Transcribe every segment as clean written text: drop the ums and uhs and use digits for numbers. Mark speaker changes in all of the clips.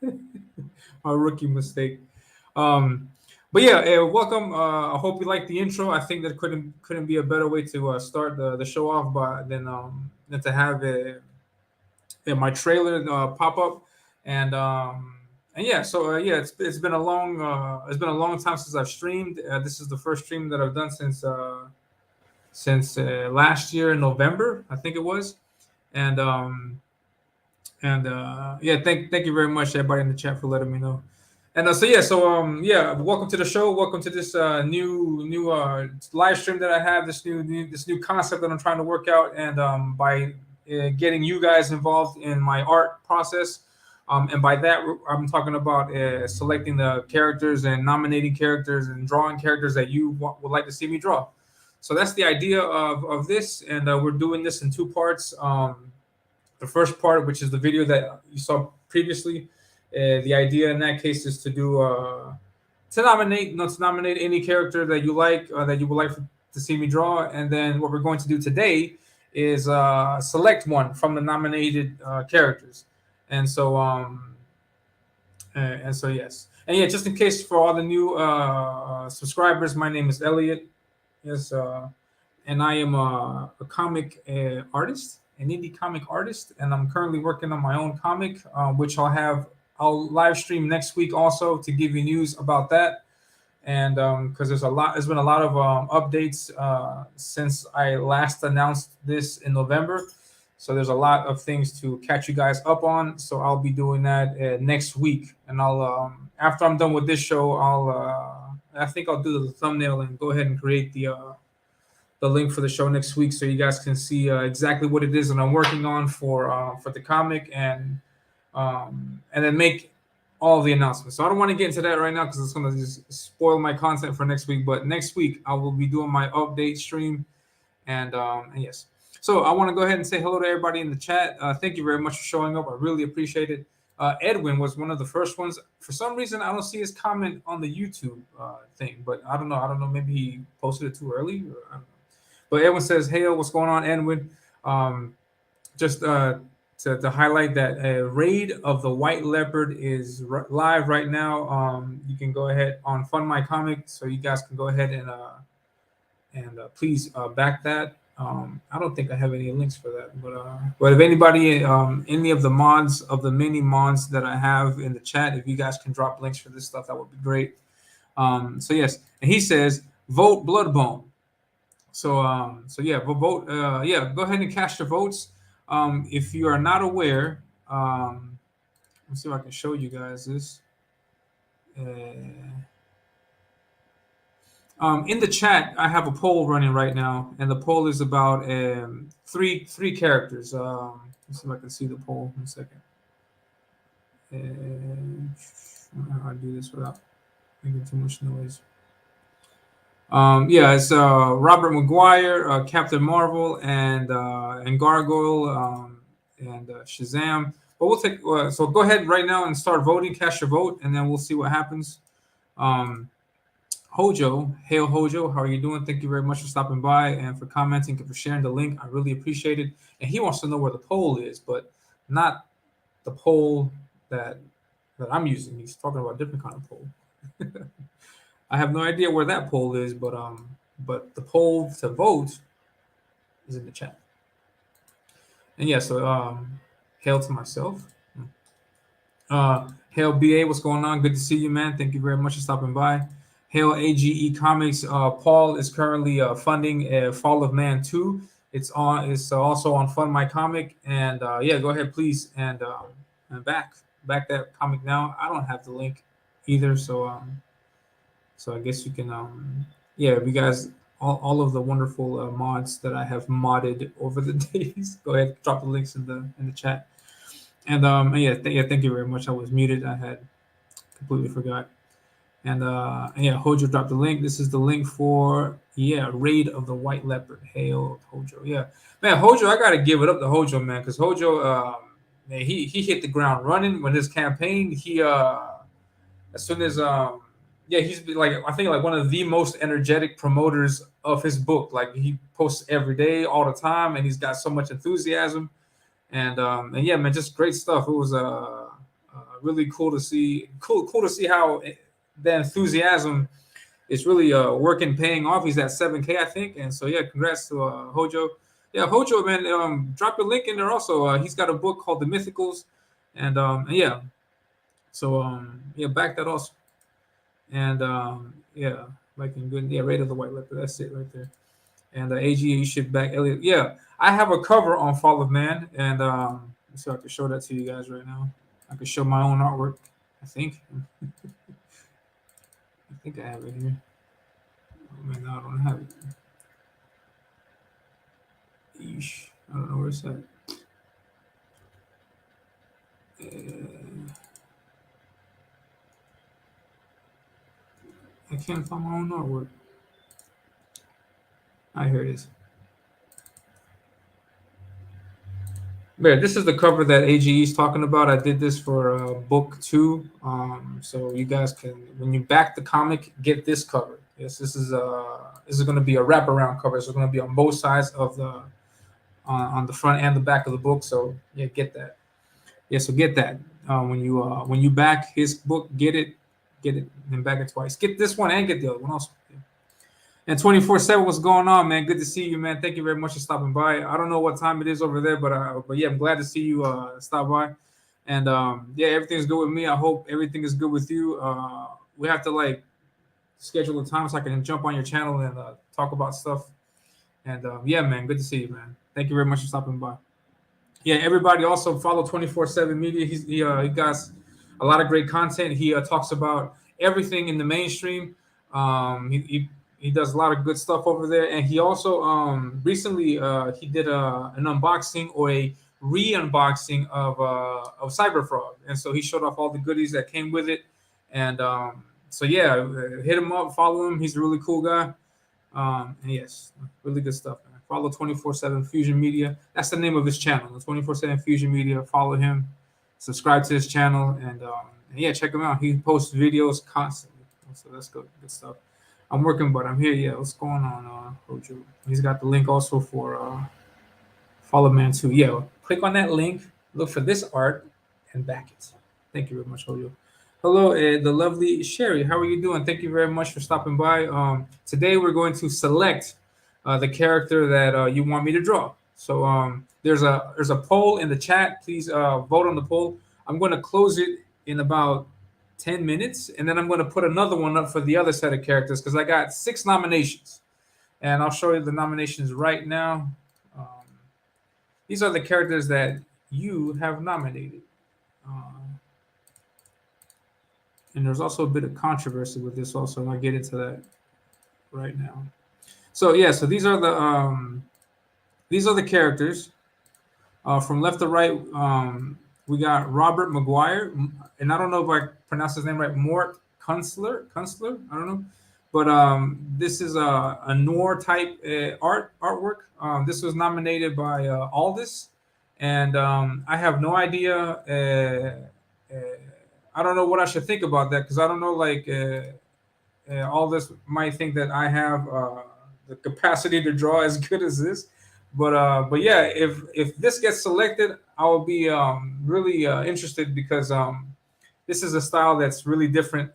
Speaker 1: A rookie mistake. Um, but yeah, welcome. I hope you like the intro. I think that couldn't be a better way to start the show off, but than to have my trailer pop up, and yeah. So yeah, it's been a long time since I've streamed. This is the first stream that I've done since last year in November, I think it was, and yeah, thank you very much everybody in the chat for letting me know. And yeah, welcome to the show. Welcome to this new live stream that I have. This new concept that I'm trying to work out, and by getting you guys involved in my art process. And by that, I'm talking about selecting the characters and nominating characters and drawing characters that you would like to see me draw. So that's the idea of this, and we're doing this in two parts. The first part, which is the video that you saw previously, the idea in that case is to do to nominate any character that you like that you would like to see me draw, and then what we're going to do today is select one from the nominated characters, and so yes, and yeah, just in case for all the new subscribers, my name is Elliot. Yes, and I am a comic artist, an indie comic artist, and I'm currently working on my own comic, which I'll live stream next week also to give you news about that. And because there's been a lot of updates since I last announced this in November. So there's a lot of things to catch you guys up on. So I'll be doing that next week, and I'll after I'm done with this show, I think I'll do the thumbnail and go ahead and create the link for the show next week, so you guys can see exactly what it is that I'm working on for the comic, and then make all the announcements. So I don't want to get into that right now because it's going to just spoil my content for next week. But next week I will be doing my update stream, and yes. So I want to go ahead and say hello to everybody in the chat. Thank you very much for showing up. I really appreciate it. Edwin was one of the first ones. For some reason, I don't see his comment on the YouTube thing, but I don't know. I don't know. Maybe he posted it too early. Or, I don't know. But Edwin says, "Hey, what's going on, Edwin?" Um, just to highlight that Raid of the White Leopard is live right now. You can go ahead on Fund My Comic, so you guys can go ahead and please back that. I don't think I have any links for that, but if anybody, any of the mods of the mini mods that I have in the chat, if you guys can drop links for this stuff, that would be great. So yes, and he says vote Bloodbone. So yeah, vote. Yeah, go ahead and cast your votes. If you are not aware, let's see if I can show you guys this. In the chat, I have a poll running right now, and the poll is about three characters. Let's see if I can see the poll in a second. I don't know how to do this without making too much noise. Yeah, it's Robert Maguire, Captain Marvel, and Gargoyle, and Shazam. But we'll take so go ahead right now and start voting. Cast your vote, and then we'll see what happens. Hojo, hail Hojo, how are you doing? Thank you very much for stopping by and for commenting and for sharing the link. I really appreciate it. And he wants to know where the poll is, but not the poll that I'm using. He's talking about a different kind of poll. I have no idea where that poll is, but the poll to vote is in the chat. And yeah, so hail to myself. Hail BA, what's going on? Good to see you, man. Thank you very much for stopping by. Hail AGE Comics. Paul is currently funding Fall of Man 2. It's also on Fund My Comic, and yeah, go ahead, please, and back that comic now. I don't have the link either, so I guess you can yeah, if you guys all of the wonderful mods that I have modded over the days, go ahead, drop the links in the chat. And yeah, thank you very much. I was muted. I had completely forgot. And yeah, Hojo dropped the link. This is the link for Raid of the White Leopard. Hail Hojo. Yeah, man, Hojo, I gotta give it up to Hojo, man, because Hojo, man, he hit the ground running with his campaign. He as soon as yeah, he's like, I think, like one of the most energetic promoters of his book. Like, he posts every day, all the time, and he's got so much enthusiasm. And yeah, man, just great stuff. It was really cool to see. Cool to see how the enthusiasm is really working, paying off. He's at 7K, I think. And so yeah, congrats to Hojo. Yeah, Hojo, man, drop a link in there also. He's got a book called The Mythicals, and yeah, so yeah, back that also. And yeah, like in good, yeah, Raid of the White Leopard. That's it right there. And AG, you should back Elliot. Yeah, I have a cover on Fall of Man, and so I can show that to you guys right now. I can show my own artwork. I think. I think I have it here. Oh man, no, I don't have it. Eesh. I don't know where it's at. I can't find my own artwork. Here it is. Yeah, this is the cover that AGE is talking about. I did this for book 2. So you guys can, when you back the comic, get this cover. Yes, this is going to be a wraparound cover. So it's going to be on both sides of the on the front and the back of the book. So yeah, get that. Yeah, so get that. When you back his book, get it, and back it twice. Get this one and get the other one also. And 24/7, what's going on, man? Good to see you, man. Thank you very much for stopping by. I don't know what time it is over there, but yeah, I'm glad to see you stop by. And yeah, everything's good with me. I hope everything is good with you. We have to like schedule a time so I can jump on your channel and talk about stuff. And yeah, man, good to see you, man. Thank you very much for stopping by. Yeah, everybody also follow 24/7 Media. He got a lot of great content. He talks about everything in the mainstream. He does a lot of good stuff over there, and he also recently he did an unboxing or a re-unboxing of Cyberfrog, and so he showed off all the goodies that came with it. And so yeah, hit him up, follow him. He's a really cool guy. And yes, really good stuff, man. Follow 24/7 Fusion Media. That's the name of his channel, the 24/7 Fusion Media. Follow him, subscribe to his channel, and yeah, check him out. He posts videos constantly, so that's good stuff. I'm working, but I'm here. Yeah, what's going on, Hojo? He's got the link also for Follow Man 2. Yeah, click on that link, look for this art, and back it. Thank you very much, Hojo. Hello, the lovely Sherry. How are you doing? Thank you very much for stopping by. Today we're going to select the character that you want me to draw. So there's a poll in the chat. Please vote on the poll. I'm going to close it in about 10 minutes, and then I'm going to put another one up for the other set of characters because I got 6 nominations, and I'll show you the nominations right now. These are the characters that you have nominated. And there's also a bit of controversy with this also, and I'll get into that right now. So yeah, so these are the characters. From left to right, we got Robert Maguire, and I don't know if I pronounced his name right, Mort Kunstler, I don't know. But this is a noir type artwork. This was nominated by Aldis, and I have no idea. I don't know what I should think about that because I don't know, like, Aldis might think that I have the capacity to draw as good as this. But yeah, if this gets selected, I will be really interested because this is a style that's really different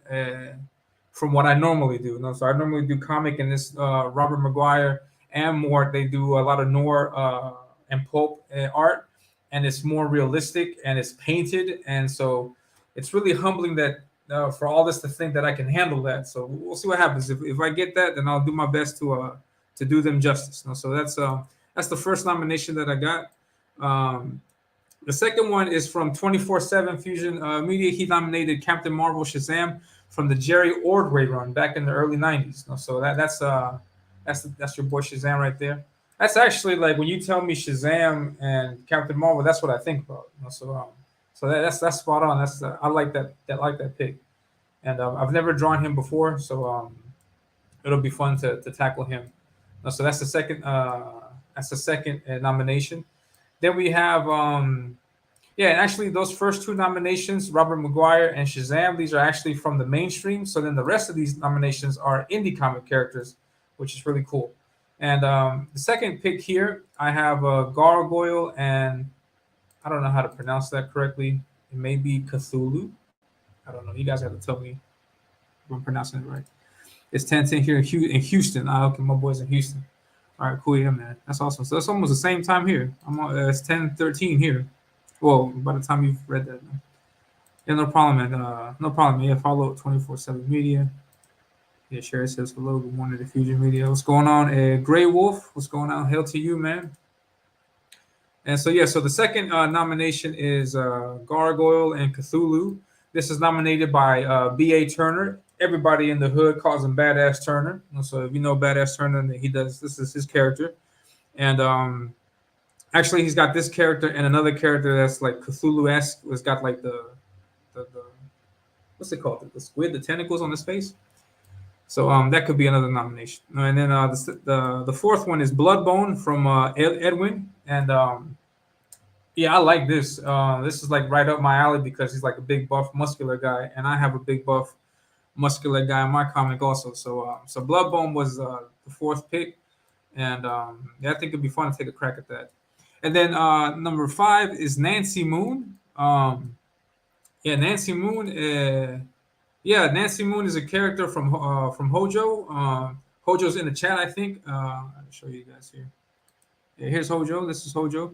Speaker 1: from what I normally do. You know? So I normally do comic, and this Robert Maguire and Mort, they do a lot of noir and pulp art, and it's more realistic and it's painted, and so it's really humbling that for all this to think that I can handle that. So we'll see what happens. If I get that, then I'll do my best to do them justice. You know? So that's the first nomination that I got. The second one is from 24/7 Fusion Media. He nominated Captain Marvel Shazam from the Jerry Ordway run back in the early 90s. You know? So that's your boy Shazam right there. That's actually, like, when you tell me Shazam and Captain Marvel, that's what I think about. You know? So that's spot on. I like that pick, and I've never drawn him before, so it'll be fun to tackle him. So that's the second nomination. Then we have yeah, and actually those first 2 nominations, Robert Maguire and Shazam, these are actually from the mainstream. So then the rest of these nominations are indie comic characters, which is really cool. And the second pick here, I have Gargoyle, and I don't know how to pronounce that correctly. It may be Cthulhu. I don't know. You guys have to tell me if I'm pronouncing it right. It's 10:10 here in Houston. Ah, okay, my boys in Houston. All right, cool, yeah, man. That's awesome. So it's almost the same time here. I'm on, it's 10:13 here. Well, by the time you've read that, man. Yeah, no problem, man. No problem. Yeah, follow 24/7 Media. Yeah, Sherry says hello. Good morning to Fusion Media. What's going on? Gray Wolf, what's going on? Hail to you, man. And so yeah, so the second nomination is Gargoyle and Cthulhu. This is nominated by B.A. Turner. Everybody in the hood calls him Badass Turner. And so if you know Badass Turner, he does. This is his character, and actually he's got this character and another character that's like Cthulhu-esque. It's got like the what's it called? The squid, the tentacles on his face. So that could be another nomination. And then the fourth one is Bloodbone from Edwin, and yeah, I like this. This is like right up my alley because he's like a big buff, muscular guy, and I have a big buff, muscular guy in my comic also. So Bloodbone was the fourth pick, and yeah, I think it'd be fun to take a crack at that. And then number 5 is Nancy Moon. Yeah, Nancy Moon. Yeah, Nancy Moon is a character from Hojo. Hojo's in the chat, I think. I'll show you guys here. Yeah, here's Hojo. This is Hojo.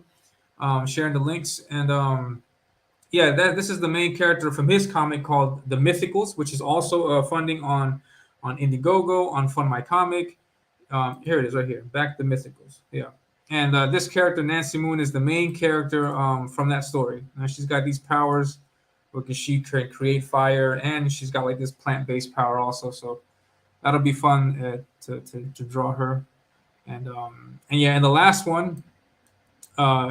Speaker 1: Sharing the links, and yeah, this is the main character from his comic called The Mythicals, which is also funding on Indiegogo, on Fund My Comic. Here it is, right here. Back to Mythicals. Yeah, and this character Nancy Moon is the main character from that story. She's got these powers, where she can create fire, and she's got like this plant-based power also. So that'll be fun to draw her, and yeah, and the last one.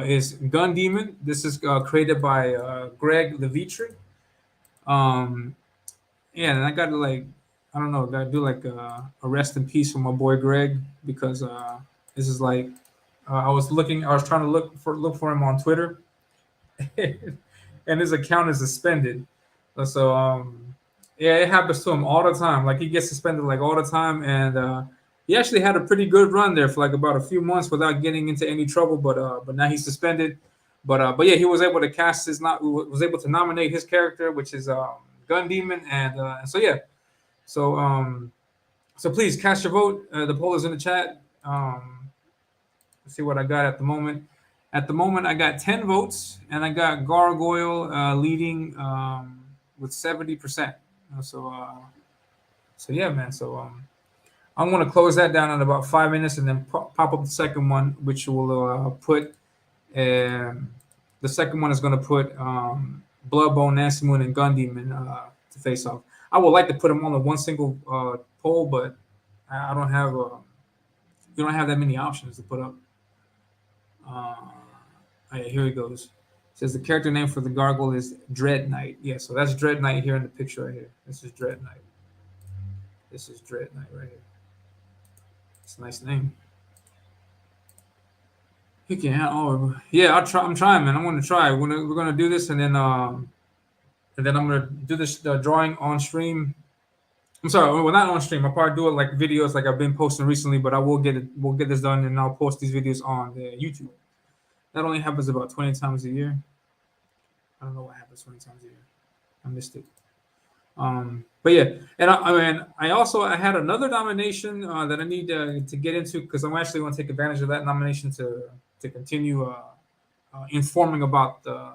Speaker 1: Is Gun Demon. This is created by Greg Levitre. Yeah, and I got to like, I don't know, got to do like a rest in peace for my boy Greg because this is like, I was trying to look for him on Twitter, and his account is suspended. So yeah, it happens to him all the time. Like he gets suspended like all the time, and he actually had a pretty good run there for like about a few months without getting into any trouble, but now he's suspended. But yeah, he was able to was able to nominate his character, which is Gun Demon, and so yeah, so please cast your vote. The poll is in the chat. Let's see what I got at the moment. At the moment, I got 10 votes, and I got Gargoyle leading with 70%. So yeah, man. So I'm going to close that down in about 5 minutes and then pop up the second one, which will put the second one is going to put Bloodbone, Nancy Moon, and Gun Demon to face off. I would like to put them on the one single poll, but I don't have you don't have that many options to put up. Yeah, here he goes. It says the character name for the gargoyle is Dread Knight. Yeah, so that's Dread Knight here in the picture right here. This is Dread Knight. This is Dread Knight right here. It's a nice name. You can. Oh, yeah. I'm trying, man. I'm going to try. We're gonna do this, and then I'm gonna do this drawing on stream. I'm sorry. Well, not on stream. I'll probably do it like videos, like I've been posting recently. But I will get it. We'll get this done, and I'll post these videos on YouTube. That only happens about 20 times a year. I don't know what happens 20 times a year. I missed it. But yeah, and I had another nomination that I need to get into because I'm actually going to take advantage of that nomination to continue informing about the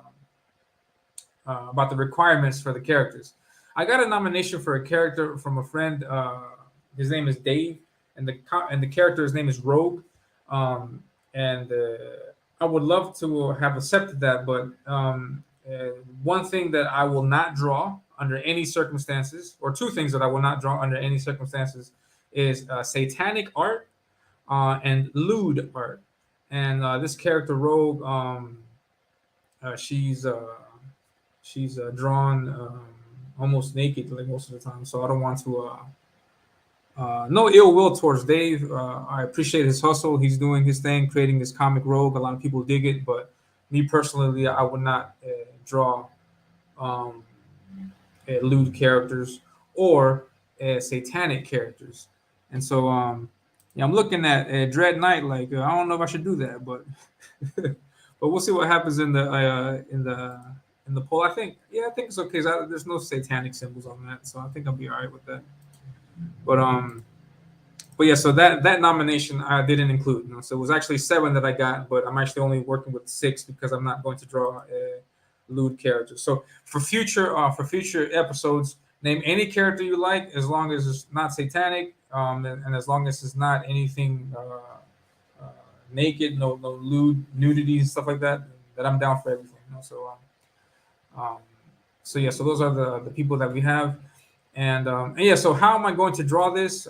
Speaker 1: requirements for the characters. I got a nomination for a character from a friend. His name is Dave, and the character's name is Rogue. And I would love to have accepted that, but one thing that I will not draw under any circumstances, or two things that I will not draw under any circumstances, is satanic art and lewd art. And this character Rogue, she's drawn almost naked like most of the time, so I don't want to. No ill will towards Dave. I appreciate his hustle. He's doing his thing, creating this comic Rogue. A lot of people dig it, but me personally, I would not draw lewd characters or satanic characters. And so, yeah, I'm looking at Dread Knight. Like, I don't know if I should do that, but but we'll see what happens in the in the poll. I think, yeah, I think it's okay. There's no satanic symbols on that, so I think I'll be all right with that. But yeah, so that nomination I didn't include. So it was actually 7 that I got, but I'm actually only working with 6 because I'm not going to draw a lewd character. So for future episodes, name any character you like as long as it's not satanic, and as long as it's not anything naked, no lewd nudity and stuff like that. That I'm down for everything. Um, so yeah, so those are the people that we have, and yeah. So how am I going to draw this?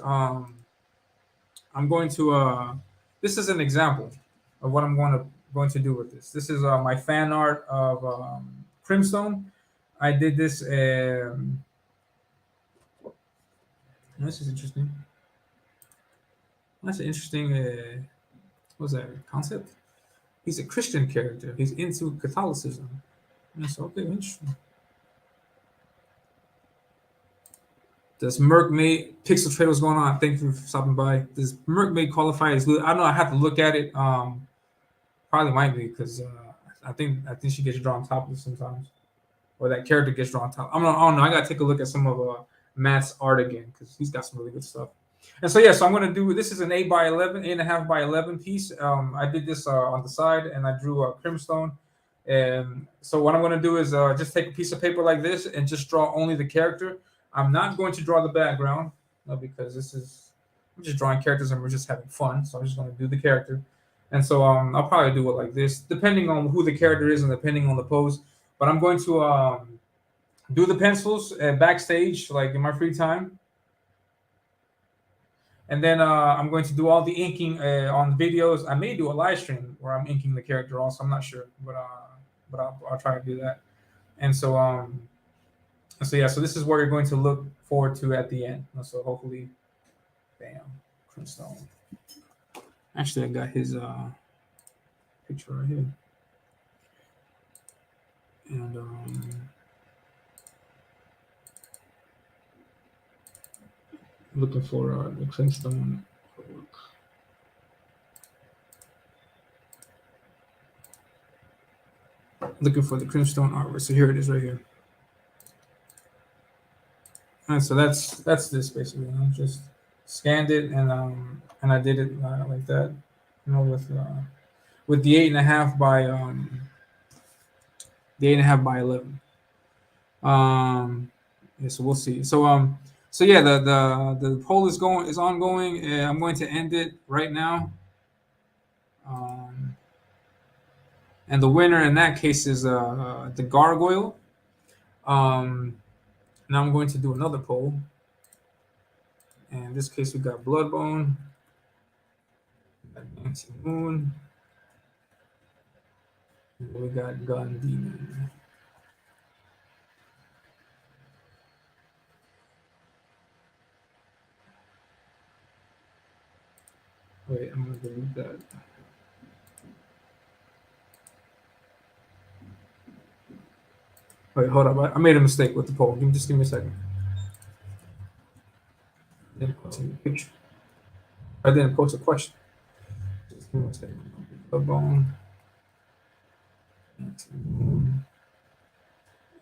Speaker 1: I'm going to this is an example of what I'm going to do with this. This is my fan art of Crimstone. I did this. This is interesting. That's an interesting. What's that concept? He's a Christian character. He's into Catholicism. That's okay. Interesting. Does Merkmaid Pixel Trade, what's going on? Thank you for stopping by. Does Merkmaid qualify as lewd? I don't know. I have to look at it. Probably might be because I think she gets drawn topless sometimes, or that character gets drawn top. I don't know. I gotta take a look at some of Matt's art again because he's got some really good stuff. And so yeah, so I'm gonna do this is an 8x11, 8.5 by 11 piece. I did this on the side and I drew a Crimstone. And so what I'm gonna do is just take a piece of paper like this and just draw only the character. I'm not going to draw the background because I'm just drawing characters and we're just having fun. So I'm just gonna do the character. And so I'll probably do it like this, depending on who the character is and depending on the pose. But I'm going to do the pencils backstage, like in my free time. And then I'm going to do all the inking on the videos. I may do a live stream where I'm inking the character also. I'm not sure, but I'll try to do that. And so yeah, so this is what you're going to look forward to at the end. So hopefully, bam, Crimstone. Actually, I got his picture right here. And looking for the Crimstone. Looking for the Crimstone artwork. So here it is right here. And so that's this basically. I just scanned it and I did it like that, with the 8.5 by 11. Yeah, so we'll see. So yeah, the poll is ongoing. I'm going to end it right now. And the winner in that case is the Gargoyle. Now I'm going to do another poll. And in this case, we got Bloodbone, Nancy Moon, and we got Gun Demon. Wait, I'm gonna delete that. Wait, hold up. I made a mistake with the poll. Just give me a second. I didn't post a picture. I didn't post a question. Just give me a second. Bloodbone, Nancy Moon,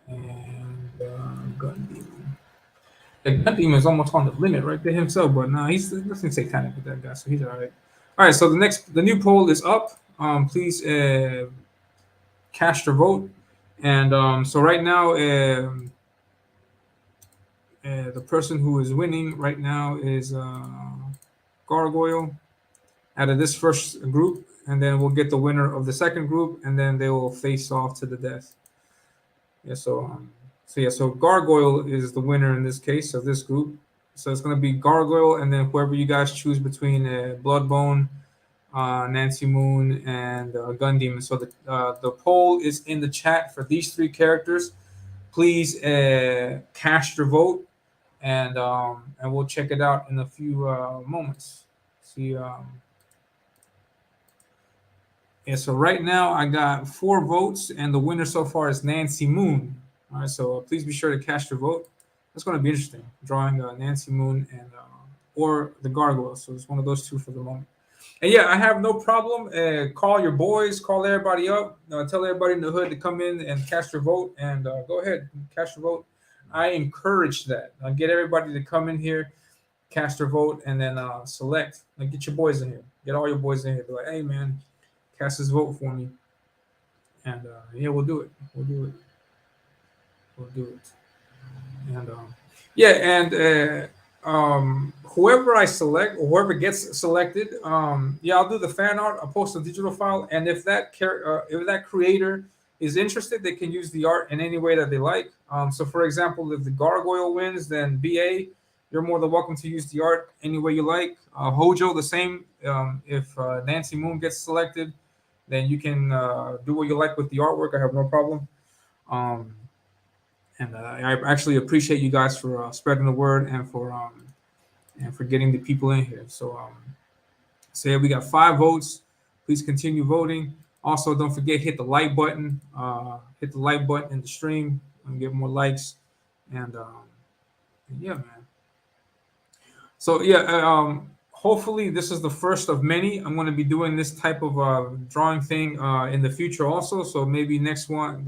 Speaker 1: and Gun Demon. The Gun Demon is almost on the limit right there himself, but no, he's nothing satanic with that guy, so he's all right. All right, so the new poll is up. Please cast your vote. And so right now, the person who is winning right now is Gargoyle out of this first group, and then we'll get the winner of the second group, and then they will face off to the death. Yeah, so Gargoyle is the winner in this case of this group. So it's going to be Gargoyle, and then whoever you guys choose between Bloodbone, Nancy Moon, and Gun Demon. So the poll is in the chat for these 3 characters. Please cast your vote, and we'll check it out in a few moments. See. Yeah, so right now I got 4 votes, and the winner so far is Nancy Moon. All right, so please be sure to cast your vote. That's going to be interesting, drawing Nancy Moon and or the Gargoyle. So it's one of those 2 for the moment. And yeah, I have no problem. Call your boys, call everybody up, tell everybody in the hood to come in and cast your vote, and go ahead, cast your vote. I encourage that. Get everybody to come in here, cast their vote, and then select. Like, get your boys in here. Get all your boys in here. Be like, hey man, cast this vote for me, and yeah, we'll do it. We'll do it. We'll do it. And yeah, and whoever I select or whoever gets selected, yeah, I'll do the fan art. I'll post a digital file, and if that creator is interested, they can use the art in any way that they like. So, for example, if the gargoyle wins, then BA, you're more than welcome to use the art any way you like. Hojo, the same. If Nancy Moon gets selected, then you can do what you like with the artwork. I have no problem. Um, and I actually appreciate you guys for spreading the word and for getting the people in here. So yeah, we got 5 votes. Please continue voting. Also, don't forget hit the like button. Hit the like button in the stream and get more likes. And yeah, man. So yeah, hopefully this is the first of many. I'm going to be doing this type of drawing thing in the future also. So maybe the next one,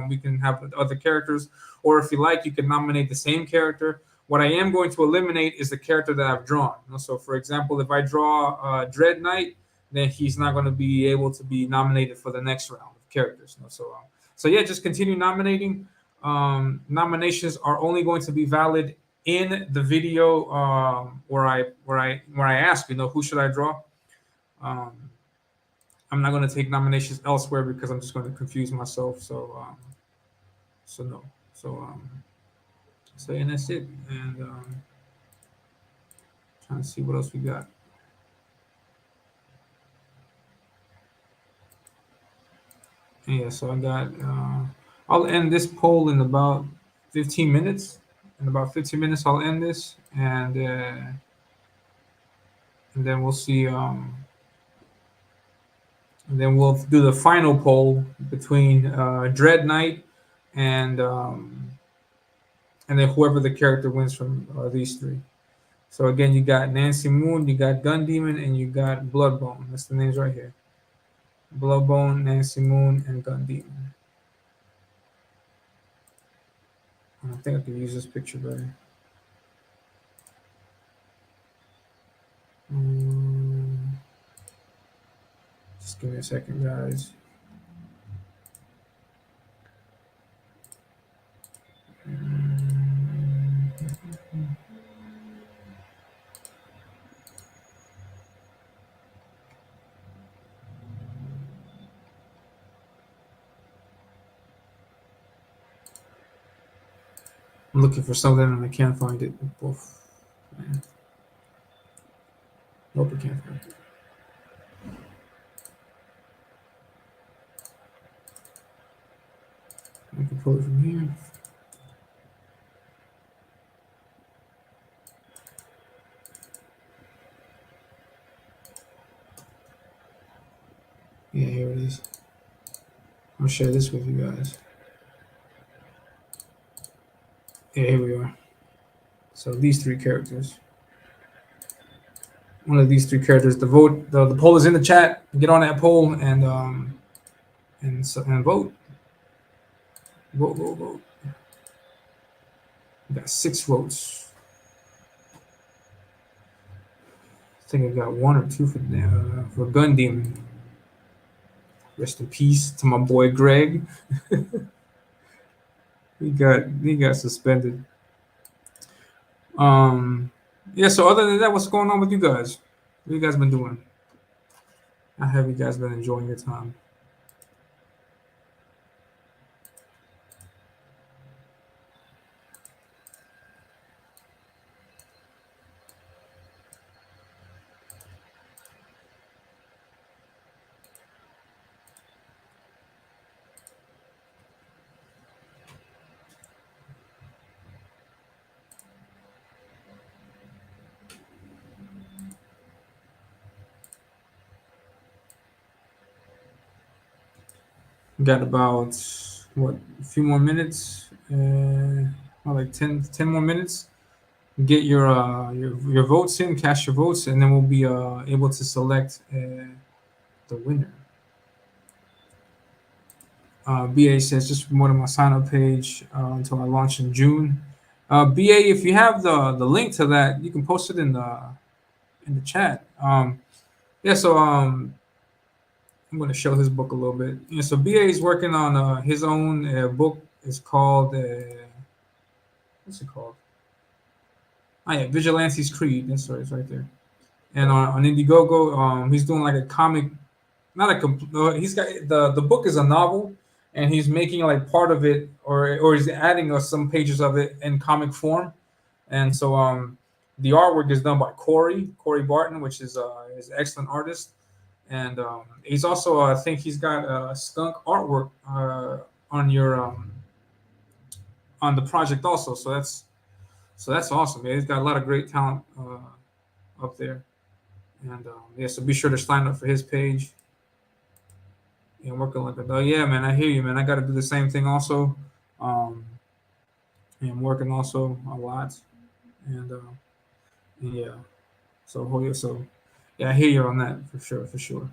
Speaker 1: we can have other characters, or if you like, you can nominate the same character. What I am going to eliminate is the character that I've drawn. So, for example, if I draw Dread Knight, then he's not going to be able to be nominated for the next round of characters. So yeah, just continue nominating. Nominations are only going to be valid in the video where I ask, who should I draw. Um, I'm not going to take nominations elsewhere because I'm just going to confuse myself. So no. So and that's it. And trying to see what else we got. Yeah, so I got. I'll end this poll in about 15 minutes. In about 15 minutes, I'll end this, and then we'll see. And then we'll do the final poll between Dread Knight and then whoever the character wins from these 3. So again, you got Nancy Moon, you got Gun Demon, and you got Bloodbone. That's the names right here. Bloodbone, Nancy Moon, and Gun Demon. I think I can use this picture better. Just give me a second, guys. I'm looking for something and I can't find it. Oof, man. Nope, I can't find it. I can pull it from here. Yeah, here it is. I'll share this with you guys. Yeah, here we are. So these 3 characters. One of these 3 characters. The poll is in the chat. Get on that poll and vote. Vote. We got 6 votes. I think I got 1 or 2 for Gun Demon. Rest in peace to my boy Greg. he got suspended. Yeah, so other than that, what's going on with you guys? What you guys been doing? How have you guys been enjoying your time? Got about a few more minutes, like 10 more minutes get your votes in, cast your votes, and then we'll be able to select the winner. BA says just promoting my sign up page until I launch in June. BA, if you have the link to that, you can post it in the chat. Yeah, so I'm going to show his book a little bit. Yeah, so BA is working on his own book. It's called what's it called? Oh yeah, Vigilante's Creed. That's right, it's right there. And on Indiegogo, he's doing like a comic, not a he's got the book is a novel, and he's making like part of it, or he's adding some pages of it in comic form. And so the artwork is done by Corey Barton, which is an excellent artist. And he's also I think he's got skunk artwork on your on the project also. So that's awesome. Yeah, he's got a lot of great talent up there. And yeah, so be sure to sign up for his page. Yeah, working like a yeah, man. I hear you, man. I got to do the same thing also. Um, and I'm working also a lot, and yeah. So yeah, I hear you on that for sure.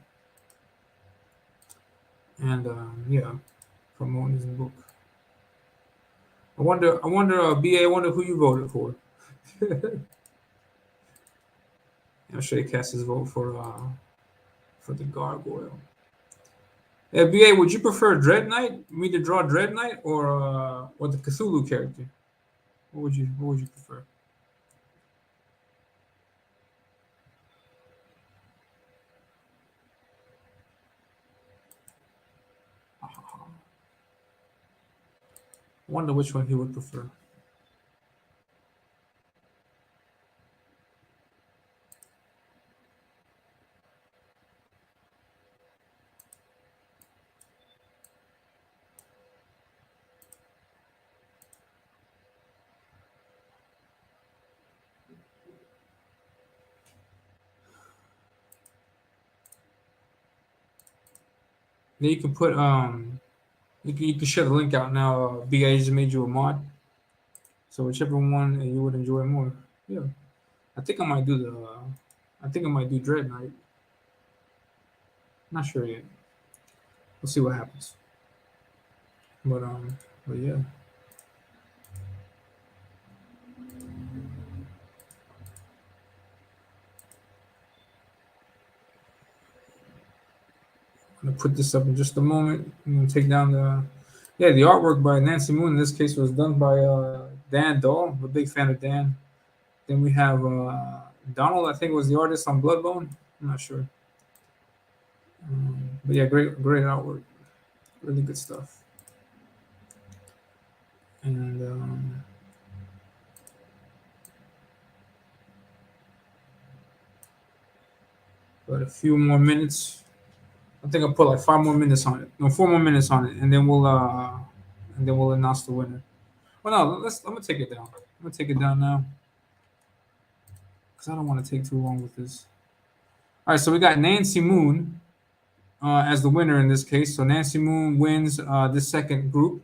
Speaker 1: And yeah, promoting his book. I wonder, BA. I wonder who you voted for. I'm sure he cast his vote for the Gargoyle. BA, would you prefer Dread Knight, me to draw Dread Knight, or the Cthulhu character? What would you prefer? I wonder which one he would prefer. Then you can put you can share the link out now. BA just made you a mod, so whichever one you would enjoy more. Yeah, I think I might do I think I might do Dread Knight. Not sure yet. We'll see what happens. But yeah. I'm gonna put this up in just a moment. I'm gonna take down the artwork by Nancy Moon. In this case, was done by Dan Dahl. I'm a big fan of Dan. Then we have Donald. I think was the artist on Bloodbone. I'm not sure. But yeah, great artwork. Really good stuff. And but a few more minutes. I think I'll put like 5 more minutes on it. No, 4 more minutes on it, and then we'll announce the winner. Well, no, I'm gonna take it down. I'm gonna take it down now because I don't want to take too long with this. All right, so we got Nancy Moon as the winner in this case. So Nancy Moon wins this second group.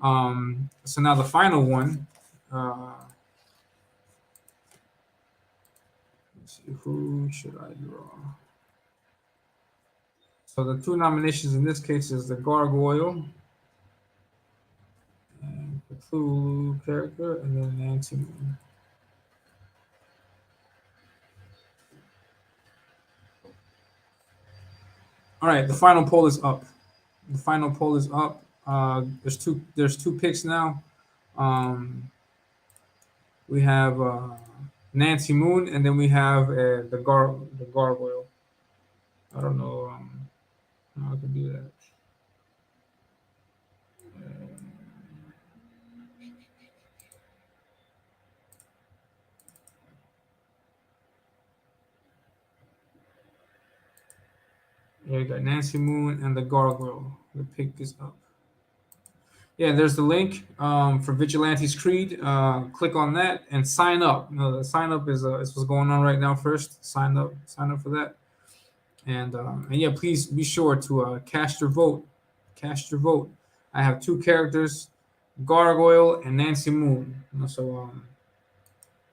Speaker 1: So now the final one. Let's see, who should I draw? So the two nominations in this case is the Gargoyle and Cthulhu character, and then Nancy Moon. All right, the final poll is up. The final poll is up. There's two picks now. We have Nancy Moon, and then we have the Gargoyle. I don't know how I can do that. Yeah, you got Nancy Moon and the Gargoyle. The pick is up. Yeah, there's the link for Vigilante's Creed. Click on that and sign up. The sign up is what's going on right now. First, sign up for that. And yeah, please be sure to cast your vote. Cast your vote. I have two characters, Gargoyle and Nancy Moon. So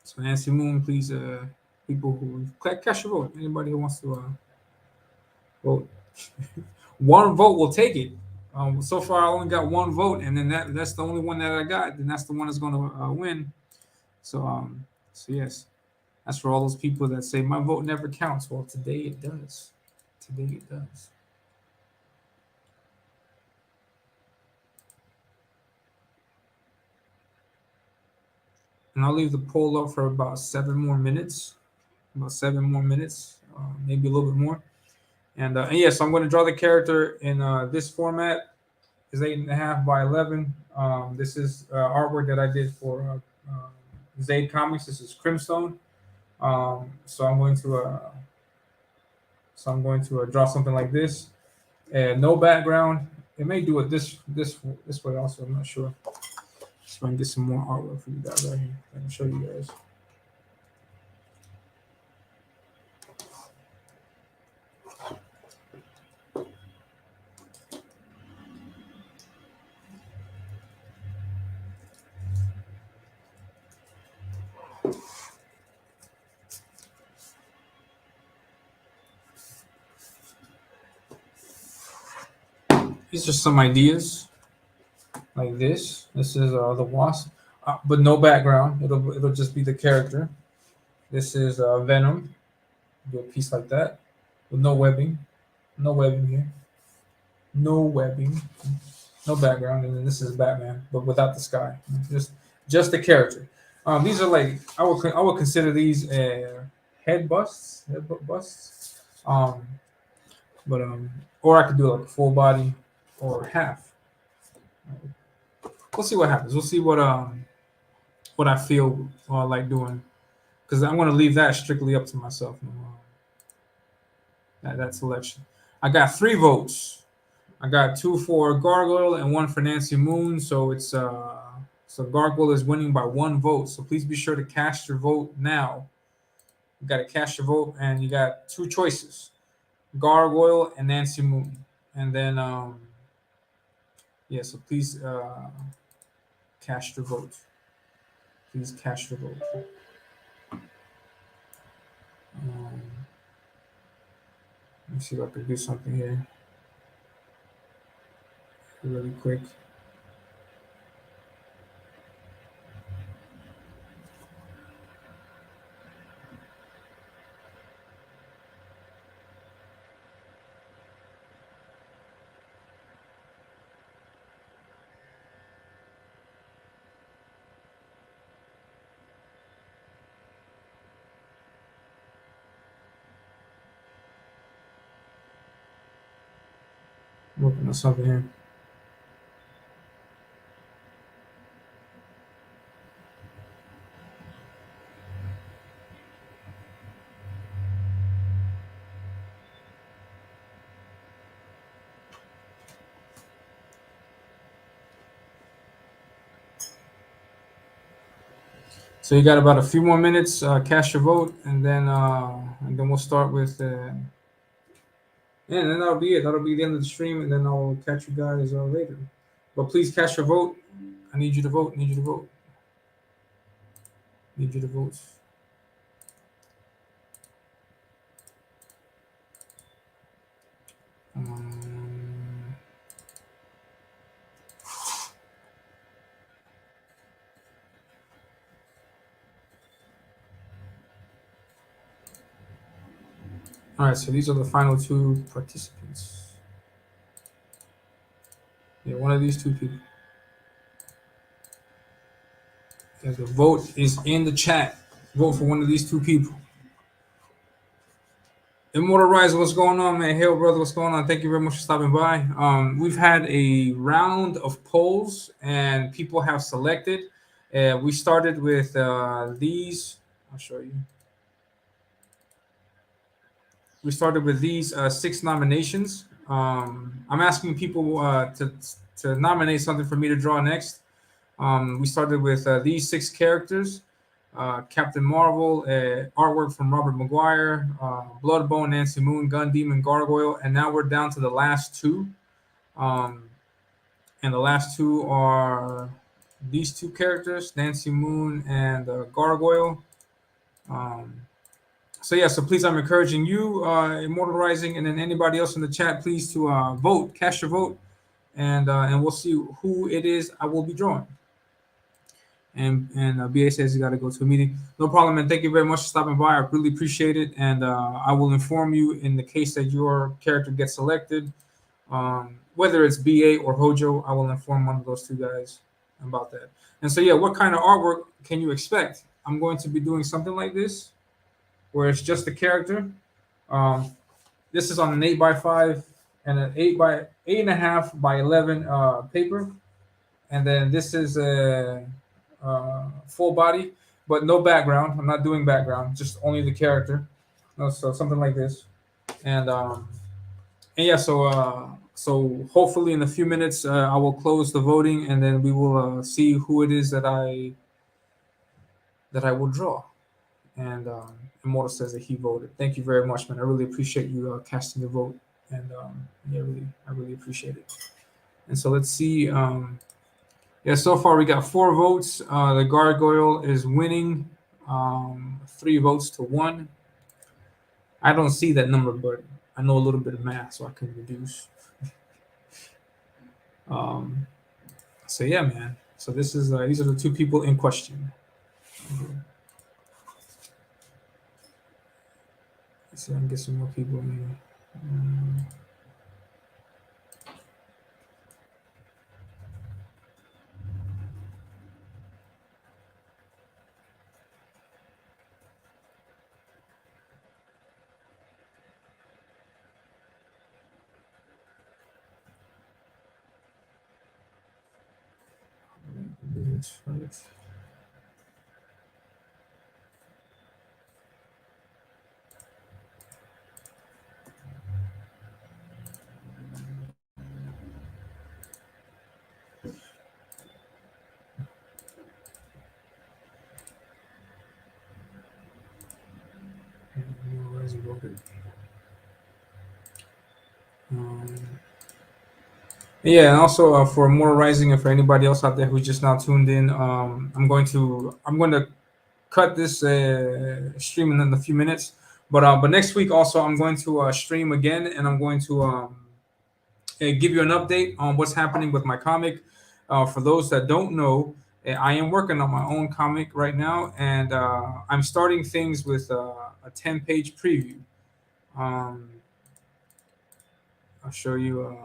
Speaker 1: So Nancy Moon, please, people who cast your vote. Anybody who wants to vote, one vote will take it. So far, I only got one vote, and then that's the only one that I got. Then that's the one that's going to win. So so yes, that's for all those people that say my vote never counts. Well, today it does. Today it does. And I'll leave the poll up for about 7 more minutes. About 7 more minutes, maybe a little bit more. And yes, I'm going to draw the character in this format. Is 8.5 by 11. This is artwork that I did for Zaid Comics. This is Crimstone. So I'm going to draw something like this, and no background. It may do it this way also. I'm not sure. So I can get some more artwork for you guys right here. I can show you guys. These are some ideas like this. This is the Wasp, but no background. It'll just be the character. This is Venom. Do a piece like that with no webbing. No webbing here. No webbing. No background. And then this is Batman, but without the sky. Just the character. These are like I would consider these head busts. Head busts. But or I could do like a full body or half. We'll see what happens. We'll see what I feel like doing, because I'm going to leave that strictly up to myself. That selection. I got 3 votes. I got 2 for Gargoyle and 1 for Nancy Moon. So it's so Gargoyle is winning by 1 vote. So please be sure to cast your vote now. You got to cast your vote, and you got 2 choices: Gargoyle and Nancy Moon. And then yeah. So please cast your vote. Please cast your vote. Let me see if I can do something here really quick. Working on something here. So you got about a few more minutes. Cast your vote, and then we'll start with. Yeah, and then that'll be it. That'll be the end of the stream, and then I'll catch you guys later. But please cast your vote. I need you to vote. Need you to vote. Need you to vote. All right, so these are the final 2 participants. Yeah, one of these 2 people. Yeah, the vote is in the chat. Vote for one of these 2 people. Immortal Rise, what's going on, man? Hail, brother, what's going on? Thank you very much for stopping by. We've had a round of polls, and people have selected. We started with these. I'll show you. We started with these 6 nominations. I'm asking people to nominate something for me to draw next. We started with these 6 characters: Captain Marvel, artwork from Robert Maguire, Bloodbone, Nancy Moon, Gun Demon, Gargoyle, and now we're down to the last 2. And the last 2 are these 2 characters, Nancy Moon and Gargoyle. Um, so yeah, so please, I'm encouraging you, Immortal Rising, and then anybody else in the chat, please to vote, cast your vote, and we'll see who it is I will be drawing. And BA says you got to go to a meeting. No problem, and thank you very much for stopping by. I really appreciate it, and I will inform you in the case that your character gets selected. Whether it's BA or Hojo, I will inform one of those two guys about that. And so, yeah, what kind of artwork can you expect? I'm going to be doing something like this, where it's just the character. Um, this is on an 8x5 and an 8.5 by 11 paper, and then this is a full body, but no background. I'm not doing background, just only the character. So something like this, and yeah, so hopefully in a few minutes I will close the voting, and then we will see who it is that I will draw. And Immortal says that he voted. Thank you very much, man. I really appreciate you casting your vote, and yeah, I really appreciate it. And so let's see. Yeah, so far we got 4 votes. The gargoyle is winning, 3 votes to 1. I don't see that number, but I know a little bit of math, so I can reduce. Um, so yeah, man. So this is these are the 2 people in question. Let's see if I can get some more people in here. Right. Yeah, and also for Immortal Rising, and for anybody else out there who's just now tuned in, I'm going to cut this stream in a few minutes. But next week also I'm going to stream again, and I'm going to give you an update on what's happening with my comic. For those that don't know, I am working on my own comic right now, and I'm starting things with a 10-page preview. I'll show you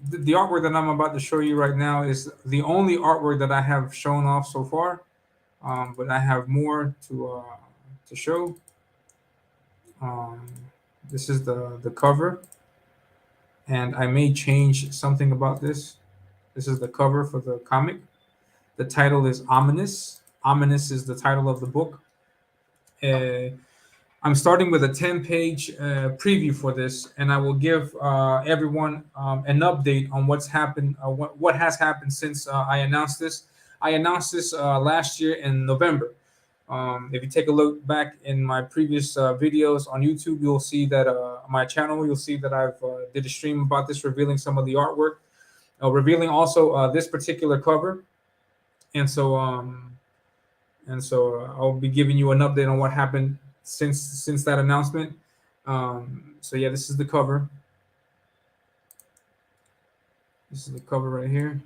Speaker 1: the artwork that I'm about to show you right now is the only artwork that I have shown off so far, but I have more to show. This is the cover, and I may change something about this. This is the cover for the comic. The title is Ominous. Ominous is the title of the book. I'm starting with a 10-page preview for this, and I will give everyone an update on what's happened, what has happened since I announced this. I announced this last year in November. If you take a look back in my previous videos on YouTube, you'll see that my channel, you'll see that I've did a stream about this, revealing some of the artwork, revealing also this particular cover, and so I'll be giving you an update on what happened since that announcement. So yeah, this is the cover. This is the cover right here.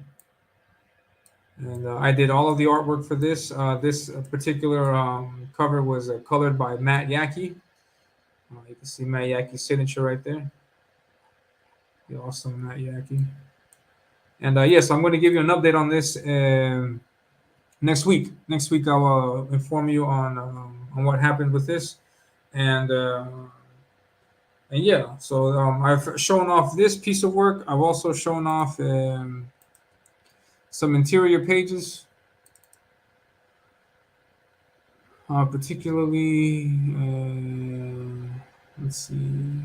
Speaker 1: And I did all of the artwork for this. This particular cover was colored by Matt Yackey. You can see Matt Yackey's signature right there. The awesome Matt Yackey. And yes, I'm going to give you an update on this next week. Next week, I will inform you on what happened with this. And yeah, so I've shown off this piece of work. I've also shown off some interior pages, particularly, let's see,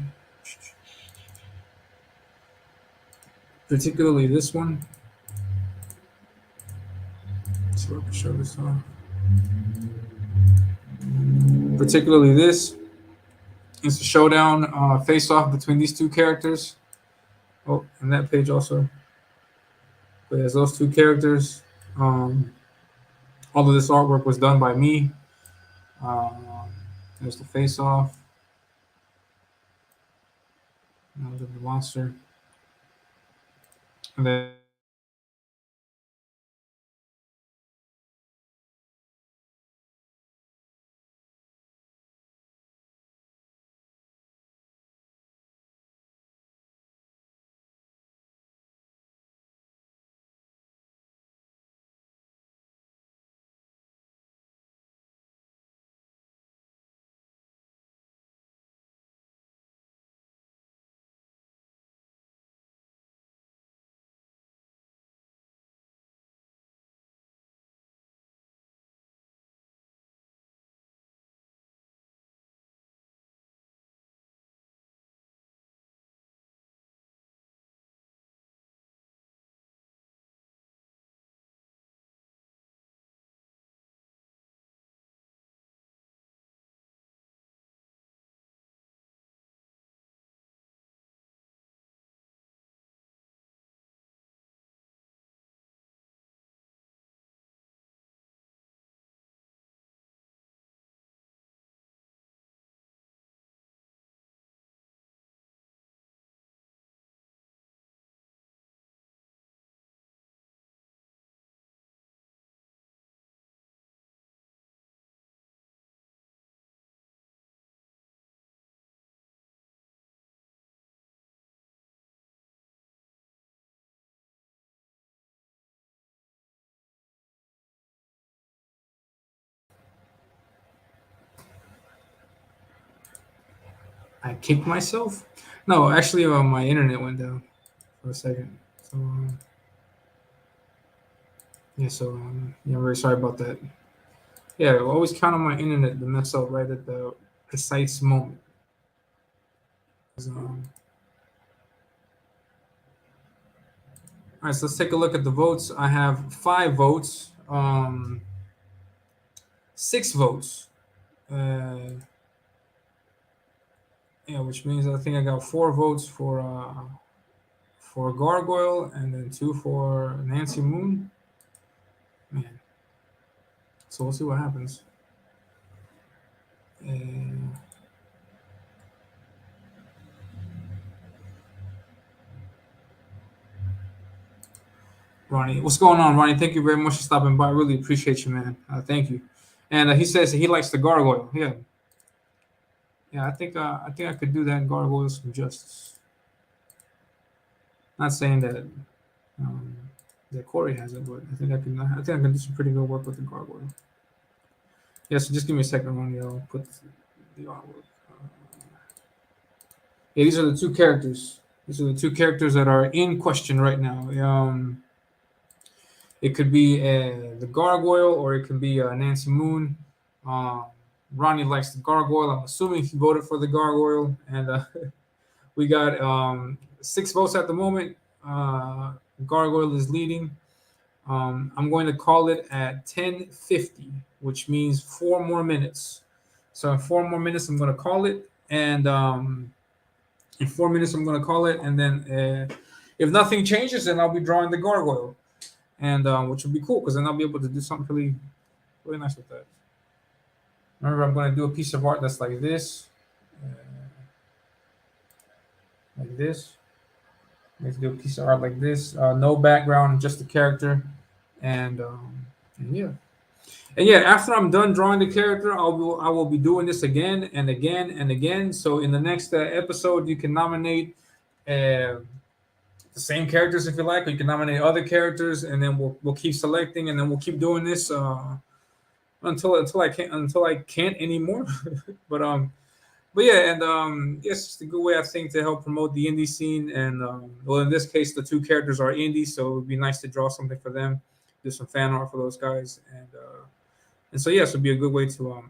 Speaker 1: particularly this one. So I can show this off. Particularly this. It's a showdown face-off between these 2 characters. Oh, and that page also. But there's those 2 characters. All of this artwork was done by me. There's the face off. Now the monster. And then I kicked myself. No, actually, my internet went down for a second. So yeah, so yeah, I'm very sorry about that. Yeah, I always count on my internet to mess up right at the precise moment. Um, all right, so let's take a look at the votes. I have 5 votes, 6 votes. Yeah, which means I think I got 4 votes for Gargoyle and then 2 for Nancy Moon. Man, so we'll see what happens. Ronnie, what's going on, Ronnie? Thank you very much for stopping by. I really appreciate you, man. Thank you. And he says he likes the Gargoyle. Yeah, yeah. I think I could do that Gargoyle some justice. Not saying that um, that Corey has it, but I think I can. I think I can do some pretty good work with the Gargoyle. Yeah, so just give me a second, Ronnie. I'll put the artwork. Yeah, these are the 2 characters. These are the 2 characters that are in question right now. It could be the Gargoyle or it could be Nancy Moon. Um, Ronnie likes the Gargoyle. I'm assuming he voted for the Gargoyle. And we got 6 votes at the moment. Gargoyle is leading. I'm going to call it at 10:50, which means 4 more minutes. So in 4 more minutes, I'm going to call it. And in 4 minutes, I'm going to call it. And then if nothing changes, then I'll be drawing the Gargoyle. And which would be cool because then I'll be able to do something really, really nice with that. Remember, I'm going to do a piece of art that's like this, uh, like this. Let's do a piece of art like this. No background, just the character, and yeah, and yeah. After I'm done drawing the character, I will be doing this again and again and again. So in the next episode, you can nominate the same characters if you like, or you can nominate other characters, and then we'll keep selecting, and then we'll keep doing this until I can't anymore. but but yeah, and it's just a good way I think to help promote the indie scene. And well, in this case, the 2 characters are indie, so it'd be nice to draw something for them, do some fan art for those guys, and so yes, it'd be a good way to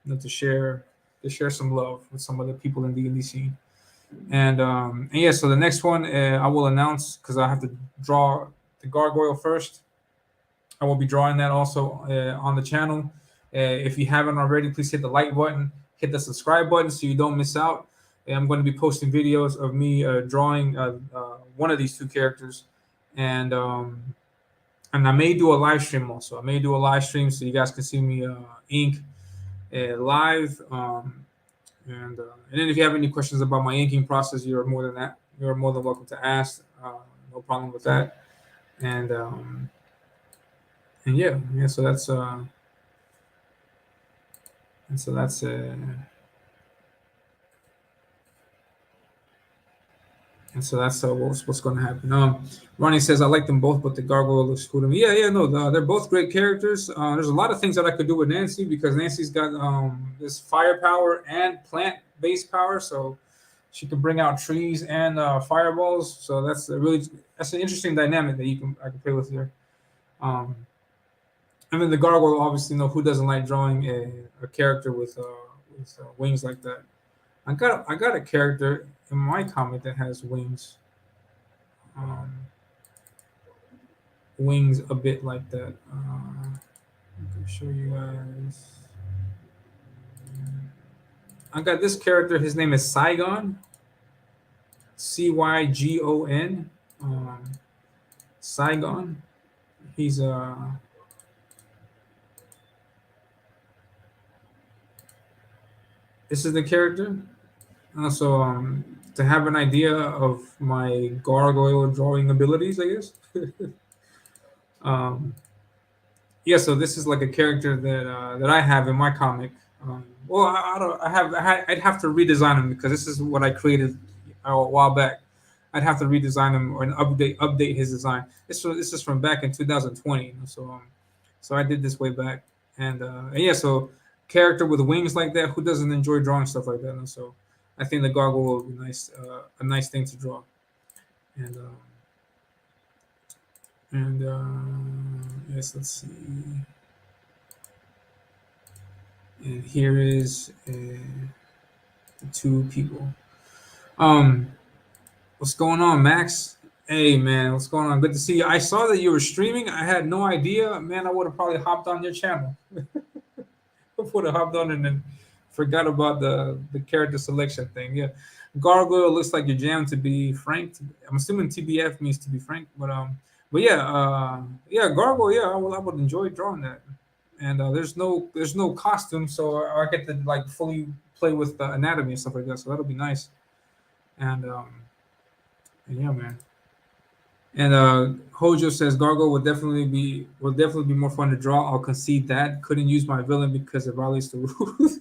Speaker 1: to share some love with some other people in the indie scene. And yeah, so the next one I will announce because I have to draw the Gargoyle first. I will be drawing that also on the channel. If you haven't already, please hit the like button, hit the subscribe button so you don't miss out. And I'm going to be posting videos of me drawing one of these 2 characters, and and I may do a live stream also. I may do a live stream so you guys can see me ink live. And then if you have any questions about my inking process, you're more than welcome to ask. No problem with that. And and yeah. So that's And so that's what's going to happen. Ronnie says I like them both, but the gargoyle looks cool to me. Yeah, no, they're both great characters. There's a lot of things that I could do with Nancy because Nancy's got this firepower and plant-based power, so she can bring out trees and fireballs. So that's an interesting dynamic that I can play with here. Um, and then the gargoyle, obviously, who doesn't like drawing a character with wings like that? I got a character in my comic that has um, wings a bit like that. I can show you guys. I got this character. His name is Cygon. Cygon. Cygon. He's This is the character. So to have an idea of my gargoyle drawing abilities, I guess. um, yeah, so this is like a character that I have in my comic. Well, I don't. I'd have to redesign him because this is what I created a while back. I'd have to redesign him or update his design. This is from back in 2020. So I did this way back, and yeah, so character with wings like that. Who doesn't enjoy drawing stuff like that? And so I think the gargoyle would be nice, a nice thing to draw, and yes, let's see. And here is the two people. Um, what's going on, Max? Hey, man, what's going on? Good to see you. I saw that you were streaming. I had no idea, man. I would have probably hopped on your channel. I would have hopped on and then forgot about the character selection thing. Yeah, Gargoyle looks like your jam. To be frank, I'm assuming TBF means to be frank, but yeah, yeah, Gargoyle. Yeah, I would enjoy drawing that. And there's no costume, so I get to like fully play with the anatomy and stuff like that. So that'll be nice. And yeah, man. And Hojo says Gargoyle will definitely be more fun to draw. I'll concede that. Couldn't use my villain because it violates the rules.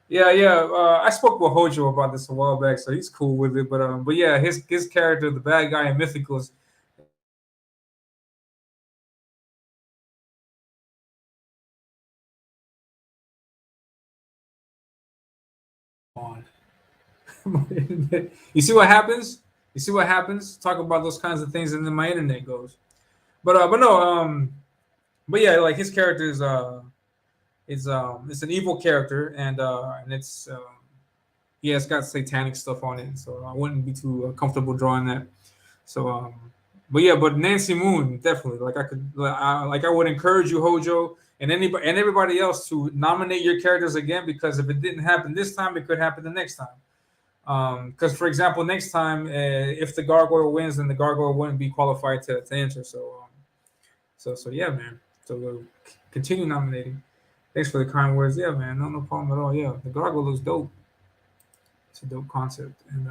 Speaker 1: Yeah, yeah. I spoke with Hojo about this a while back, so he's cool with it. But yeah, his character, the bad guy in Mythicals, on. You see what happens? You see what happens? Talk about those kinds of things, and then my internet goes. But no, but yeah, like his character is it's an evil character, and it's yeah, it's got satanic stuff on it, so I wouldn't be too comfortable drawing that. So but yeah, but Nancy Moon definitely like I would encourage you, Hojo, and anybody and everybody else to nominate your characters again because if it didn't happen this time, it could happen the next time. Because for example, next time if the gargoyle wins, then the gargoyle wouldn't be qualified to enter. So yeah, man. So we'll continue nominating. Thanks for the kind words. Yeah, man. No problem at all. Yeah, the gargoyle looks dope. It's a dope concept. And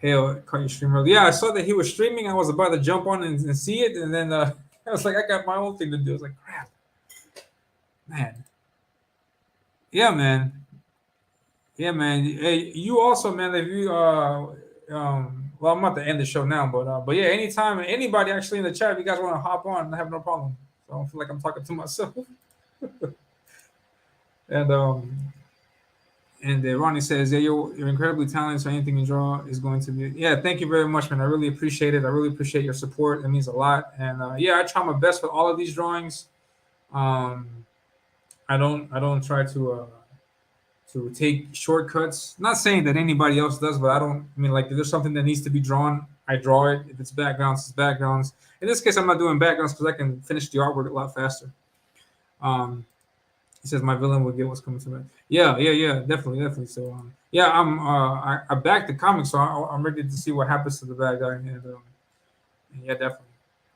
Speaker 1: hell, caught your stream early. Yeah, I saw that he was streaming. I was about to jump on and see it, and then I was like, I got my own thing to do. I was like, crap, man. Yeah, man. Yeah, man. Hey, you also, man. If you well, I'm about to end the show now, but yeah, anytime anybody actually in the chat, if you guys want to hop on, I have no problem. So I don't feel like I'm talking to myself. and Ronnie says, yeah, you're incredibly talented. So anything you draw is going to be. Yeah, thank you very much, man. I really appreciate it. I really appreciate your support. It means a lot. And yeah, I try my best with all of these drawings. Um, I don't try to take shortcuts. Not saying that anybody else does, but I don't. I mean, like, if there's something that needs to be drawn, I draw it. If it's backgrounds, it's backgrounds. In this case, I'm not doing backgrounds because I can finish the artwork a lot faster. Um, he says my villain will get what's coming to me. Yeah, definitely. So yeah, I backed the comic, so I'm ready to see what happens to the bad guy. And yeah, definitely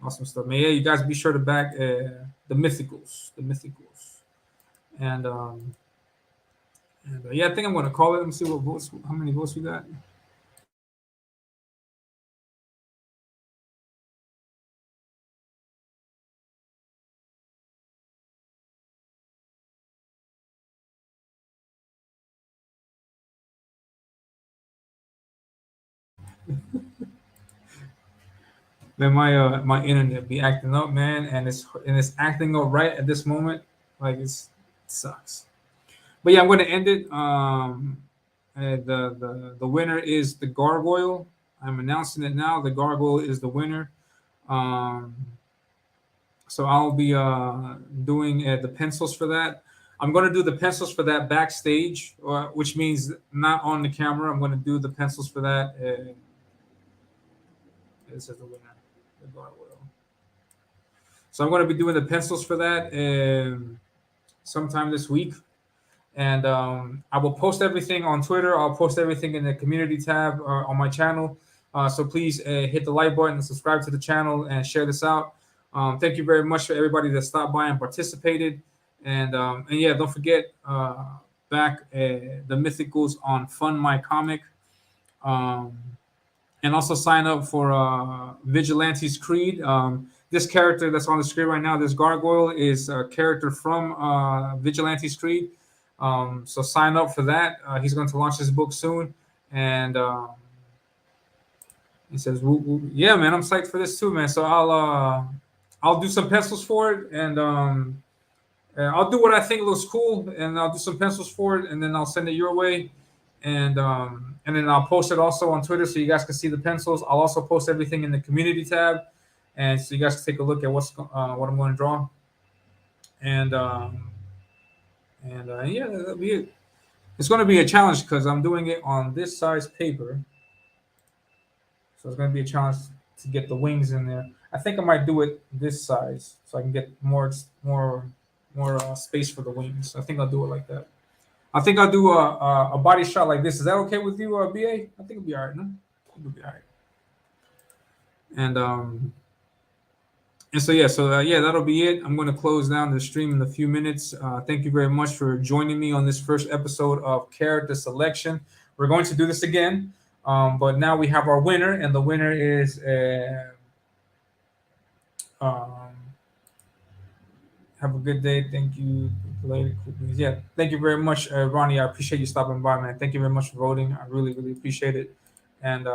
Speaker 1: awesome stuff. Man, yeah, you guys be sure to back the Mythicals, and And yeah, I think I'm going to call it. Let me see what votes, how many votes we got. Man, my internet be acting up, man, and it's acting up right at this moment. Like it sucks. But yeah, I'm going to end it. The winner is the Gargoyle. I'm announcing it now. The Gargoyle is the winner. Um, so I'll be doing the pencils for that. I'm going to do the pencils for that backstage, which means not on the camera. I'm going to do the pencils for that. This is the winner, the Gargoyle. So I'm going to be doing the pencils for that sometime this week. And I will post everything on Twitter. I'll post everything in the community tab on my channel. So please hit the like button and subscribe to the channel and share this out. Thank you very much for everybody that stopped by and participated. And yeah, don't forget back the Mythicals on Fund My Comic. And also sign up for Vigilante's Creed. This character that's on the screen right now, this gargoyle, is a character from Vigilante's Creed. So sign up for that. He's going to launch his book soon, and he says, "Yeah, man, I'm psyched for this too, man." So I'll do some pencils for it, and I'll do what I think looks cool, and I'll do some pencils for it, and then I'll send it your way, and then I'll post it also on Twitter so you guys can see the pencils. I'll also post everything in the community tab, and so you guys can take a look at what I'm going to draw, and yeah, that'll be it. It's going to be a challenge because I'm doing it on this size paper, so it's going to be a challenge to get the wings in there. I think I might do it this size so I can get more space for the wings. I think I'll do it like that. I think I'll do a body shot like this. Is that okay with you, BA? I think it'll be all right. No, it'll be all right. And so yeah, yeah, that'll be it. I'm going to close down the stream in a few minutes. Thank you very much for joining me on this first episode of Character Selection. We're going to do this again, but now we have our winner, and the winner is have a good day. Thank you. Yeah, thank you very much, Ronnie. I appreciate you stopping by, man. Thank you very much for voting. I really, really appreciate it. And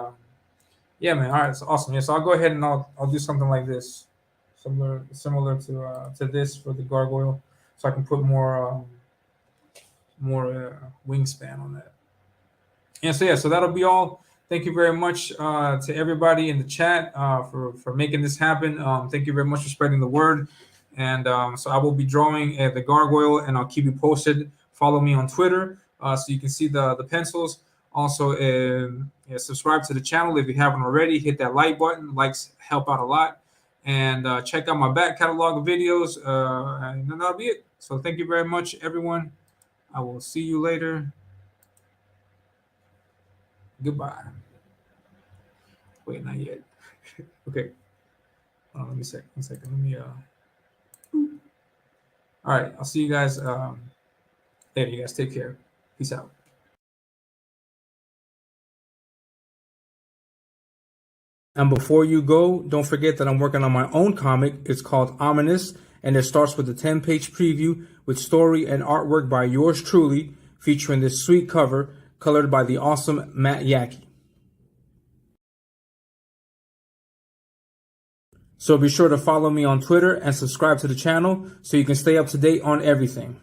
Speaker 1: yeah, man. All right, it's awesome. Yeah, so I'll go ahead and I'll do something like this, similar to this for the gargoyle, so I can put more wingspan on that. And so yeah, so that'll be all. Thank you very much to everybody in the chat for making this happen. Thank you very much for spreading the word. And so I will be drawing the gargoyle, and I'll keep you posted. Follow me on Twitter so you can see the pencils. Also, subscribe to the channel if you haven't already. Hit that like button. Likes help out a lot. And check out my back catalog of videos. And that'll be it. So thank you very much, everyone. I will see you later. Goodbye. Wait, not yet. Okay. Let me check. 1 second. Let me. All right. I'll see you guys later. You guys take care. Peace out. And before you go, don't forget that I'm working on my own comic. It's called Ominous, and it starts with a 10-page preview with story and artwork by yours truly, featuring this sweet cover colored by the awesome Matt Yackey. So be sure to follow me on Twitter and subscribe to the channel so you can stay up to date on everything.